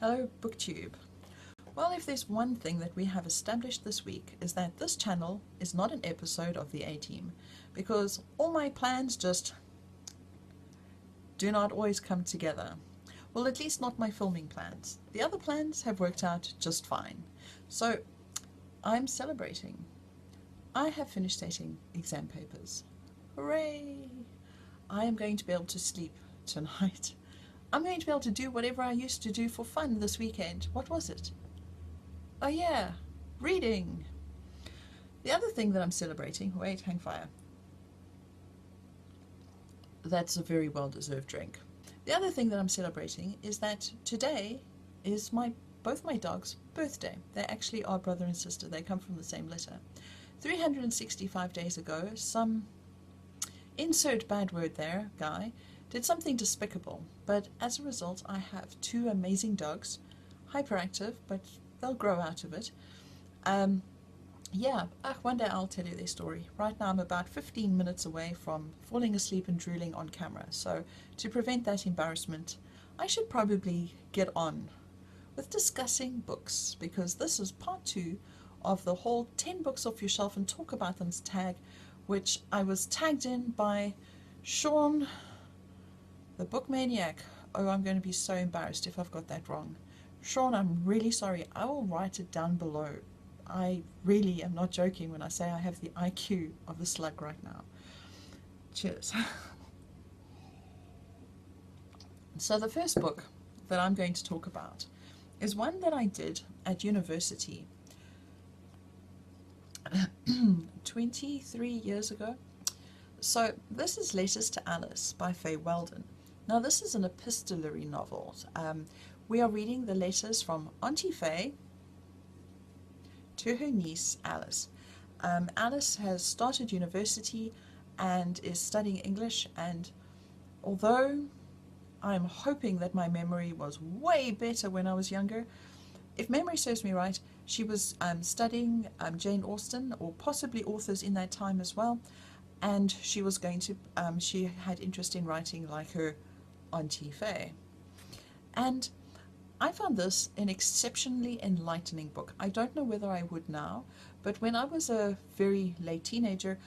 Hello, BookTube. Well, if there's one thing that we have established this week is that this channel is not an episode of the A-Team, because all my plans just do not always come together. Well, at least not my filming plans. The other plans have worked out just fine. So I'm celebrating. I have finished dating exam papers. Hooray! I am going to be able to sleep tonight. I'm going to be able to do whatever I used to do for fun this weekend. What was it? Oh yeah, reading. The other thing that I'm celebrating, wait, hang fire. That's a very well-deserved drink. The other thing that I'm celebrating is that today is both my dogs' birthday. They actually are brother and sister. They come from the same litter. 365 days ago, some insert bad word there, guy, did something despicable, but as a result I have two amazing dogs, hyperactive, but they'll grow out of it. One day I'll tell you their story. Right now I'm about 15 minutes away from falling asleep and drooling on camera, so to prevent that embarrassment, I should probably get on with discussing books, because this is part 2 of the whole 10 books off your shelf and talk about them's tag, which I was tagged in by Sean the Book Maniac. Oh, I'm going to be so embarrassed if I've got that wrong. Sean, I'm really sorry. I will write it down below. I really am not joking when I say I have the IQ of a slug right now. Cheers. So the first book that I'm going to talk about is one that I did at university 23 years ago. So this is Letters to Alice by Weldon. Now this is an epistolary novel. We are reading the letters from Auntie Faye to her niece Alice. Alice has started university and is studying English, and although I'm hoping that my memory was way better when I was younger, if memory serves me right, she was studying Jane Austen, or possibly authors in that time as well, and she was going to, she had interest in writing like her Auntie Faye. And I found this an exceptionally enlightening book. I don't know whether I would now, but when I was a very late teenager,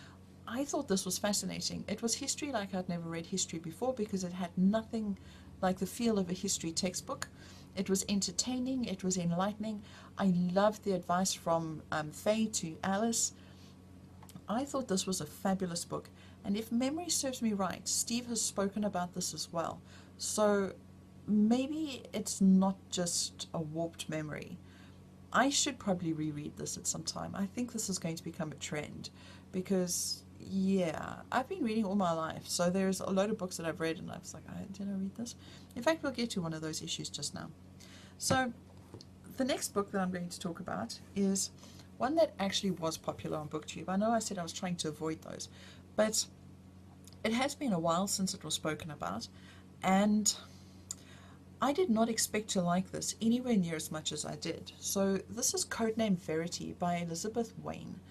I thought this was fascinating. It was history like I'd never read history before, because it had nothing like the feel of a history textbook. It was entertaining, it was enlightening. I loved the advice from Faye to Alice. I thought this was a fabulous book, and if memory serves me right, Steve has spoken about this as well. So maybe it's not just a warped memory. I should probably reread this at some time. I think this is going to become a trend, because yeah, I've been reading all my life, so there's a load of books that I've read and I was like, did I read this? In fact, we'll get to one of those issues just now. So the next book that I'm going to talk about is one that actually was popular on BookTube. I know I said I was trying to avoid those, but it has been a while since it was spoken about, and I did not expect to like this anywhere near as much as I did. So this is Codename Verity by Elizabeth Wein.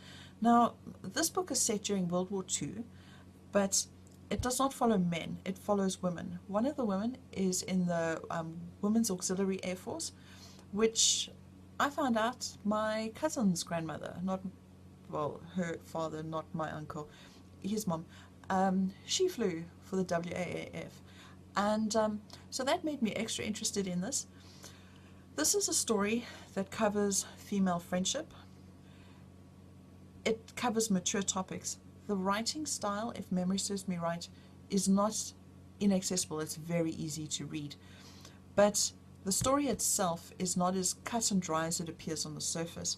Now, this book is set during World War II, but it does not follow men, it follows women. One of the women is in the Women's Auxiliary Air Force, which I found out my cousin's grandmother, her father, not my uncle, his mom, she flew for the WAAF. And so that made me extra interested in this. This is a story that covers female friendship. It covers mature topics. The writing style, if memory serves me right, is not inaccessible. It's very easy to read. But the story itself is not as cut and dry as it appears on the surface.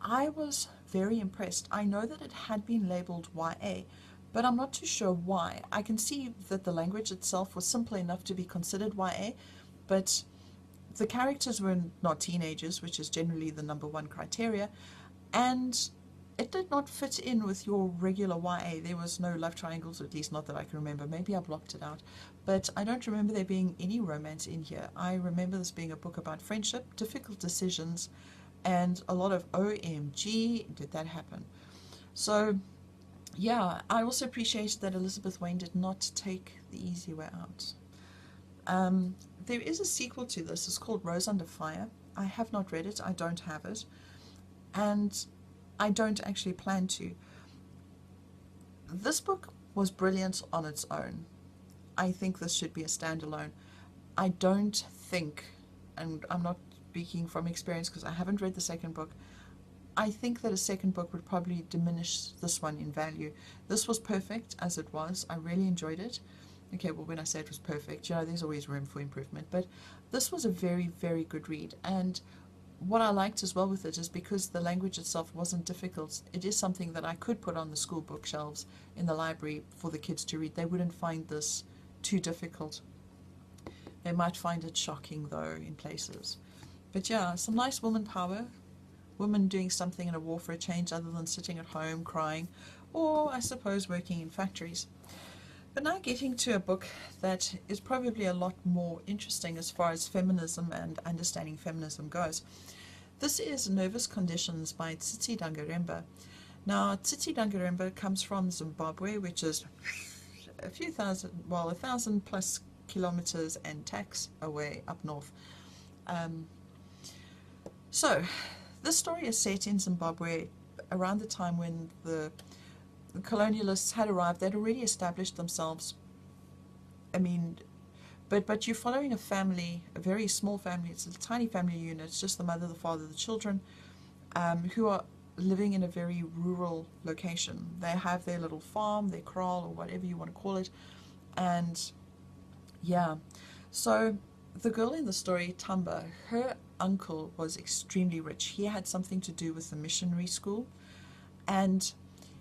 I was very impressed. I know that it had been labeled YA, but I'm not too sure why. I can see that the language itself was simple enough to be considered YA, but the characters were not teenagers, which is generally the #1 criteria, and it did not fit in with your regular YA. There was no love triangles, at least not that I can remember. Maybe I blocked it out, but I don't remember there being any romance in here. I remember this being a book about friendship, difficult decisions, and a lot of OMG, did that happen? So yeah, I also appreciate that Elizabeth Wein did not take the easy way out. There is a sequel to this. It's called Rose Under Fire. I have not read it. I don't have it. And I don't actually plan to. This book was brilliant on its own. I think this should be a standalone. I don't think, and I'm not speaking from experience because I haven't read the second book, I think that a second book would probably diminish this one in value. This was perfect as it was. I really enjoyed it. Okay, well, when I say it was perfect, there's always room for improvement. But this was a very, very good read. And what I liked as well with it is because the language itself wasn't difficult, it is something that I could put on the school bookshelves in the library for the kids to read. They wouldn't find this too difficult. They might find it shocking, though, in places. But yeah, some nice woman power. Women doing something in a war for a change other than sitting at home crying, or I suppose working in factories. But now getting to a book that is probably a lot more interesting as far as feminism and understanding feminism goes. This is Nervous Conditions by Tsitsi Dangarembga. Now, Tsitsi Dangarembga comes from Zimbabwe, which is a 1,000 plus kilometers and tax away up north. So, this story is set in Zimbabwe around the time when the colonialists had arrived. They'd already established themselves. I mean, but you're following a family, a very small family. It's a tiny family unit. It's just the mother, the father, the children, who are living in a very rural location. They have their little farm, their kraal, or whatever you want to call it. And yeah, so the girl in the story, Tamba, her uncle was extremely rich. He had something to do with the missionary school, and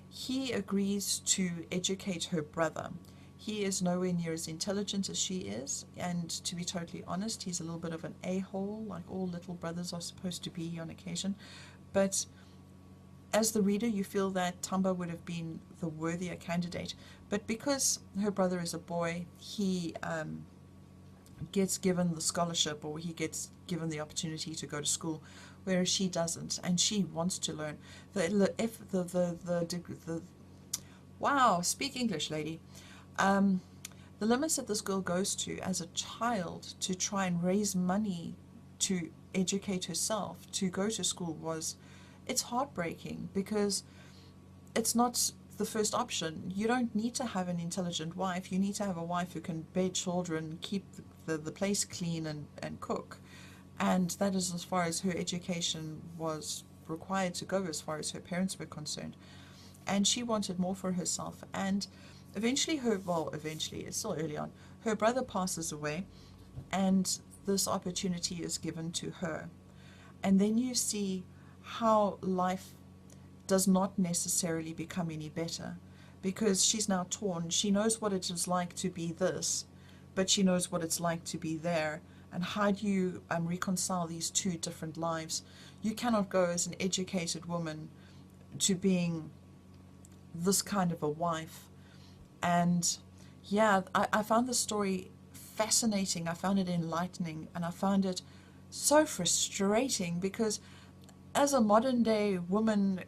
he agrees to educate her brother. He is nowhere near as intelligent as she is, and to be totally honest, he's a little bit of an a-hole, like all little brothers are supposed to be on occasion. But as the reader, you feel that Tamba would have been the worthier candidate. But because her brother is a boy, he gets given the scholarship, or he gets given the opportunity to go to school, whereas she doesn't, and she wants to learn. Wow, speak English, lady. The limits that this girl goes to as a child to try and raise money to educate herself, to go to school, it's heartbreaking, because it's not the first option. You don't need to have an intelligent wife. You need to have a wife who can bear children, keep the place clean, and cook. And that is as far as her education was required to go, as far as her parents were concerned. And she wanted more for herself. And eventually it's still early on, her brother passes away, and this opportunity is given to her. And then you see how life does not necessarily become any better, because she's now torn. She knows what it is like to be this, but she knows what it's like to be there. And how do you reconcile these two different lives? You cannot go as an educated woman to being this kind of a wife. And yeah, I found the story fascinating. I found it enlightening, and I found it so frustrating, because as a modern day woman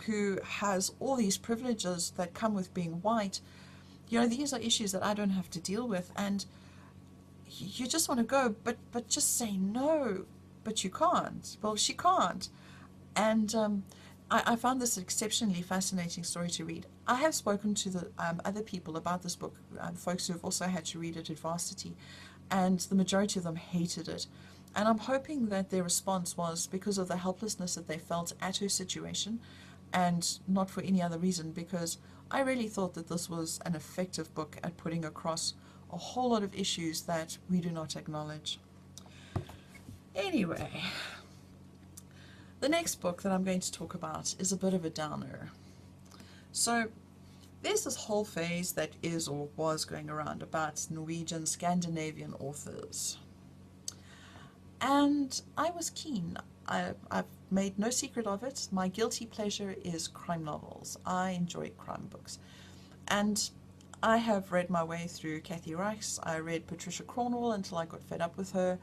who has all these privileges that come with being white, these are issues that I don't have to deal with, and you just want to go, but just say no, but you can't. Well, she can't. And I found this an exceptionally fascinating story to read. I have spoken to the other people about this book, folks who have also had to read it at varsity, and the majority of them hated it. And I'm hoping that their response was because of the helplessness that they felt at her situation, and not for any other reason, because I really thought that this was an effective book at putting across a whole lot of issues that we do not acknowledge. Anyway, the next book that I'm going to talk about is a bit of a downer. So there's this whole phase that is or was going around about Norwegian Scandinavian authors. And I was keen. I've made no secret of it. My guilty pleasure is crime novels. I enjoy crime books. And I have read my way through Kathy Reichs. I read Patricia Cornwell until I got fed up with her.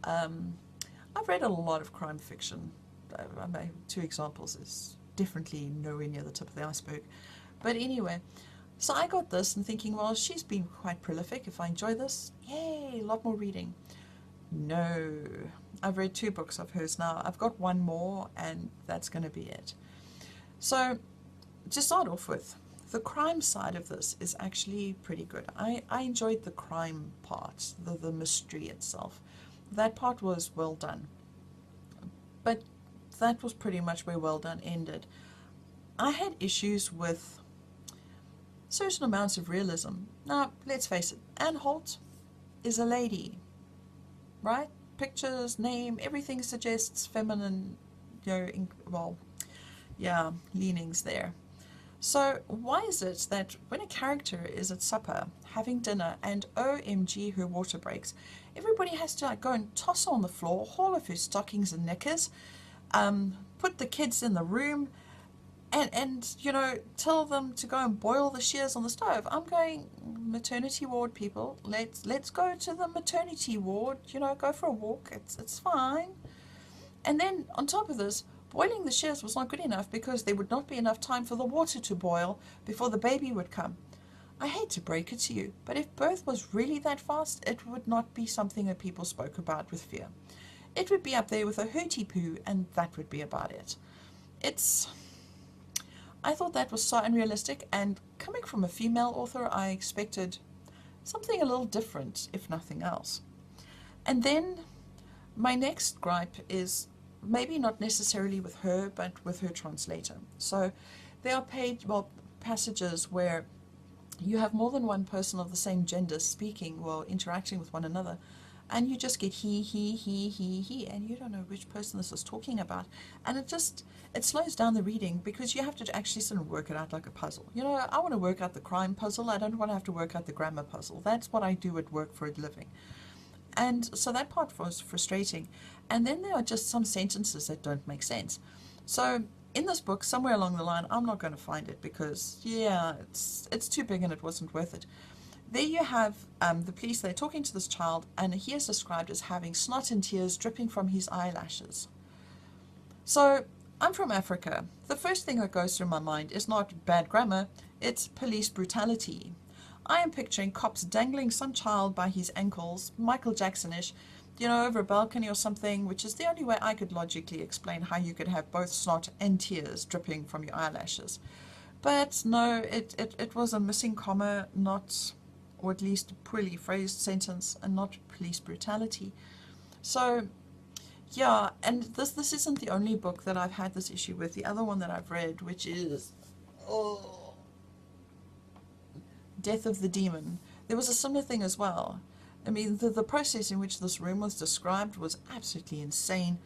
I've read a lot of crime fiction. Two examples is definitely nowhere near the tip of the iceberg. But anyway, so I got this and thinking, well, she's been quite prolific. If I enjoy this, yay, yay, a lot more reading. No, I've read 2 books of hers now. I've got 1 more, and that's going to be it. So, to start off with, the crime side of this is actually pretty good. I enjoyed the crime part, the mystery itself. That part was well done. But that was pretty much where Weldon ended. I had issues with certain amounts of realism. Now, let's face it, Anne Holt is a lady, right? Pictures, name, everything suggests feminine, well, yeah, leanings there. So why is it that when a character is at supper, having dinner, and OMG, her water breaks, everybody has to go and toss her on the floor, haul off her stockings and knickers, put the kids in the room, and tell them to go and boil the shears on the stove? I'm going, maternity ward, people, let's go to the maternity ward, go for a walk, it's fine. And then on top of this, boiling the shears was not good enough because there would not be enough time for the water to boil before the baby would come. I hate to break it to you, but if birth was really that fast, it would not be something that people spoke about with fear. It would be up there with a hooty poo, and that would be about it. I thought that was so unrealistic, and coming from a female author, I expected something a little different, if nothing else. And then my next gripe is maybe not necessarily with her, but with her translator. So there are passages where you have more than one person of the same gender speaking or interacting with one another, and you just get he, and you don't know which person this is talking about. And it slows down the reading because you have to actually sit and work it out like a puzzle. I want to work out the crime puzzle. I don't want to have to work out the grammar puzzle. That's what I do at work for a living. And so that part was frustrating. And then there are just some sentences that don't make sense. So in this book, somewhere along the line, I'm not going to find it because, yeah, it's too big and it wasn't worth it. There you have the police, they're talking to this child, and he is described as having snot and tears dripping from his eyelashes. So I'm from Africa. The first thing that goes through my mind is not bad grammar, it's police brutality. I am picturing cops dangling some child by his ankles, Michael Jackson-ish, over a balcony or something, which is the only way I could logically explain how you could have both snot and tears dripping from your eyelashes. But no, it was a missing comma, not, or at least a poorly phrased sentence, and not police brutality. So, yeah, and this isn't the only book that I've had this issue with. The other one that I've read, which is Death of the Demon, there was a similar thing as well. I mean, the process in which this room was described was absolutely insane.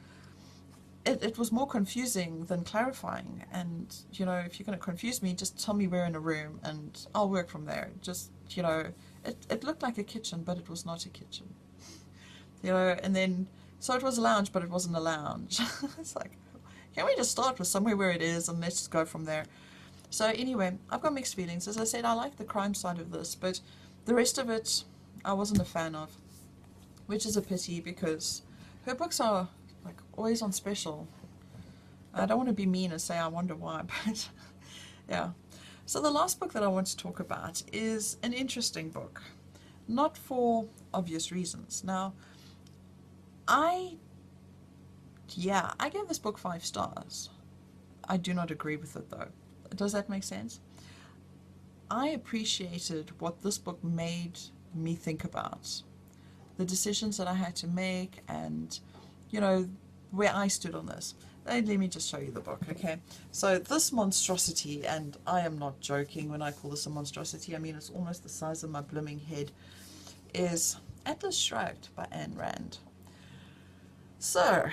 It was more confusing than clarifying. And, if you're going to confuse me, just tell me we're in a room and I'll work from there. Just, it looked like a kitchen, but it was not a kitchen. And then, so it was a lounge, but it wasn't a lounge. It's like, can we just start with somewhere where it is and let's just go from there? So anyway, I've got mixed feelings. As I said, I like the crime side of this, but the rest of it, I wasn't a fan of, which is a pity because her books are like always on special. I don't want to be mean and say I wonder why, but yeah. So the last book that I want to talk about is an interesting book, not for obvious reasons. Now, I gave this book 5 stars. I do not agree with it though. Does that make sense? I appreciated what this book made me think about, the decisions that I had to make, and where I stood on this. Let me just show you the book, okay? So this monstrosity, and I am not joking when I call this a monstrosity, I mean it's almost the size of my blooming head, is Atlas Shrugged by Ayn Rand. So,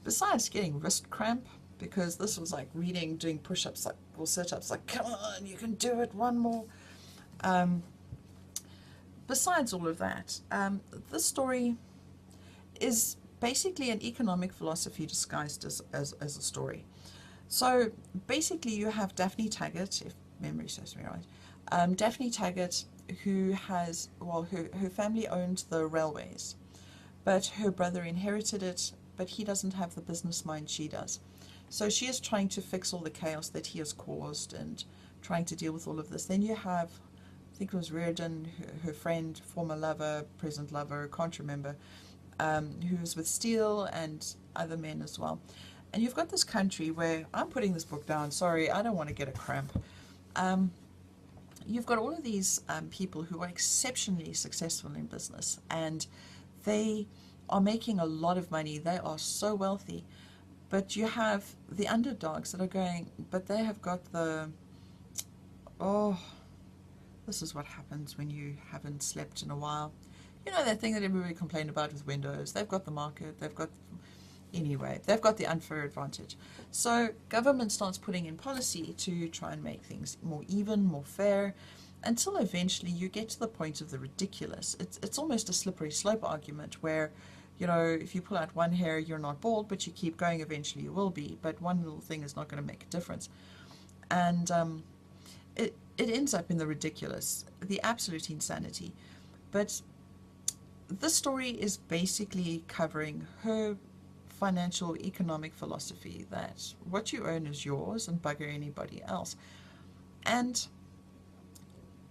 besides getting wrist cramp, because this was like reading, doing push-ups or sit-ups, like, come on, you can do it, one more. Besides all of that, this story is basically an economic philosophy disguised as a story. So basically you have Daphne Taggart, if memory serves me right, Daphne Taggart, who has, her family owned the railways, but her brother inherited it, but he doesn't have the business mind she does. So she is trying to fix all the chaos that he has caused and trying to deal with all of this. Then you have think it was Reardon, her friend, former lover, present lover, can't remember, who was with Steele and other men as well. And you've got this country where, I'm putting this book down, sorry, I don't want to get a cramp. You've got all of these people who are exceptionally successful in business, and they are making a lot of money. They are so wealthy. But you have the underdogs that are going, but they have got the, oh, this is what happens when you haven't slept in a while. You know that thing that everybody complained about with Windows. They've got the market, they've got, anyway, they've got the unfair advantage. So government starts putting in policy to try and make things more even, more fair, until eventually you get to the point of the ridiculous. It's almost a slippery slope argument where, you know, if you pull out one hair, you're not bald, but you keep going, eventually you will be. But one little thing is not going to make a difference. And it ends up in the ridiculous, the absolute insanity. But this story is basically covering her financial economic philosophy that what you earn is yours and bugger anybody else. And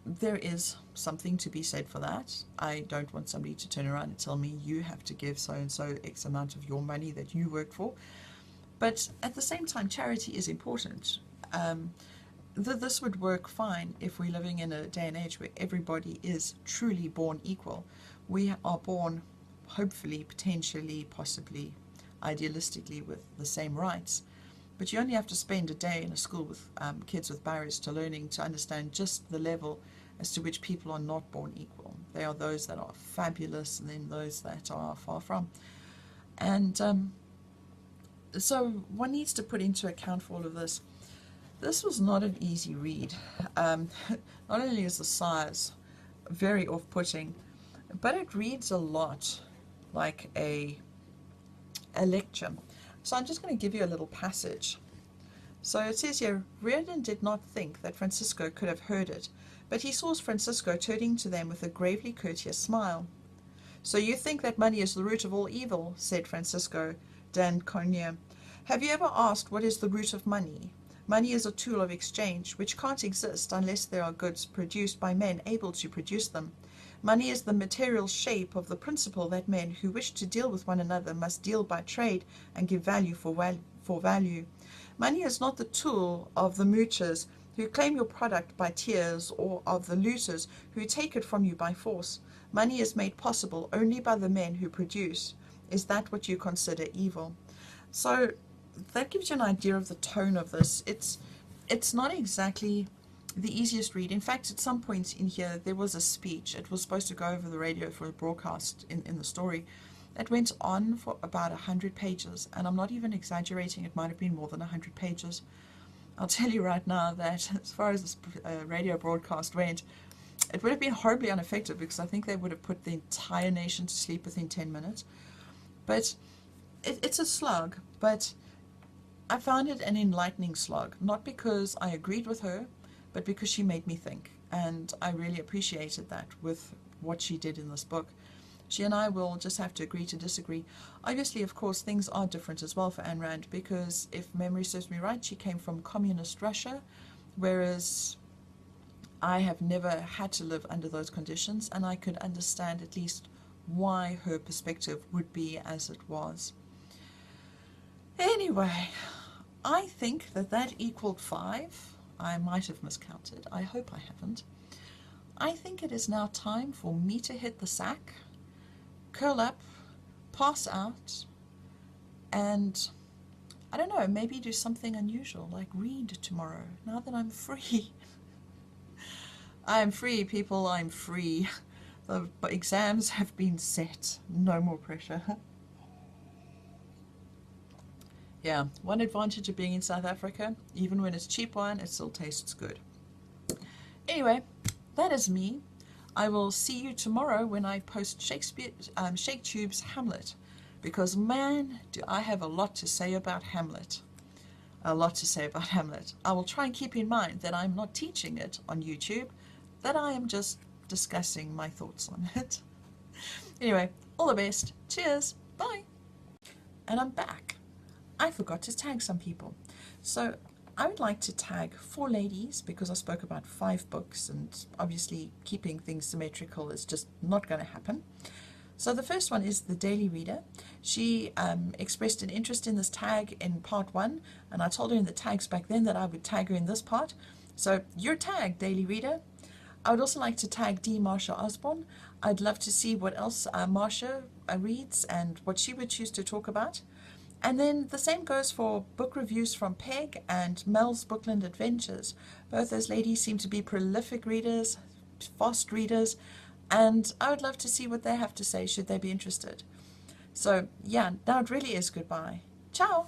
there is something to be said for that. I don't want somebody to turn around and tell me you have to give so-and-so X amount of your money that you work for. But at the same time, charity is important. This would work fine if we're living in a day and age where everybody is truly born equal. We are born, hopefully, potentially, possibly, idealistically, with the same rights. But you only have to spend a day in a school with kids with barriers to learning to understand just the level as to which people are not born equal. They are those that are fabulous and then those that are far from. And so one needs to put into account for all of this. This was not an easy read. Not only is the size very off-putting, but it reads a lot like a lecture. So I'm just going to give you a little passage. So it says here, Reardon did not think that Francisco could have heard it, but he saw Francisco turning to them with a gravely courteous smile. So you think that money is the root of all evil, said Francisco d'Anconia. Have you ever asked what is the root of money? Money is a tool of exchange, which can't exist unless there are goods produced by men able to produce them. Money is the material shape of the principle that men who wish to deal with one another must deal by trade and give value for value. Money is not the tool of the moochers who claim your product by tears, or of the looters who take it from you by force. Money is made possible only by the men who produce. Is that what you consider evil? So that gives you an idea of the tone of this. It's not exactly the easiest read. In fact, at some point in here, there was a speech. It was supposed to go over the radio for a broadcast in the story. It went on for about 100 pages, and I'm not even exaggerating. It might have been more than 100 pages. I'll tell you right now that as far as this radio broadcast went, it would have been horribly ineffective, because I think they would have put the entire nation to sleep within 10 minutes. But it's a slog, but I found it an enlightening slog, not because I agreed with her, but because she made me think, and I really appreciated that with what she did in this book. She and I will just have to agree to disagree. Obviously, of course, things are different as well for Ayn Rand, because if memory serves me right, she came from communist Russia, whereas I have never had to live under those conditions, and I could understand at least why her perspective would be as it was. Anyway, I think that equaled 5. I might have miscounted. I hope I haven't. I think it is now time for me to hit the sack, curl up, pass out, and I don't know, maybe do something unusual, like read tomorrow, now that I'm free. I am free, people, I'm free. The exams have been set. No more pressure. Yeah, one advantage of being in South Africa, even when it's cheap wine, it still tastes good. Anyway, that is me. I will see you tomorrow when I post ShakeTube's Hamlet, because man, do I have a lot to say about Hamlet. A lot to say about Hamlet. I will try and keep in mind that I'm not teaching it on YouTube, that I am just discussing my thoughts on it. Anyway, all the best. Cheers. Bye. And I'm back. I forgot to tag some people. So I would like to tag 4 ladies because I spoke about 5 books, and obviously keeping things symmetrical is just not going to happen. So the first one is the Daily Reader. She expressed an interest in this tag in part 1, and I told her in the tags back then that I would tag her in this part. So your tag, Daily Reader. I would also like to tag D Marsha Osbourne. I'd love to see what else Marsha reads and what she would choose to talk about. And then the same goes for book reviews from Peg and Mel's Bookland Adventures. Both those ladies seem to be prolific readers, fast readers, and I would love to see what they have to say should they be interested. So yeah, now it really is goodbye. Ciao!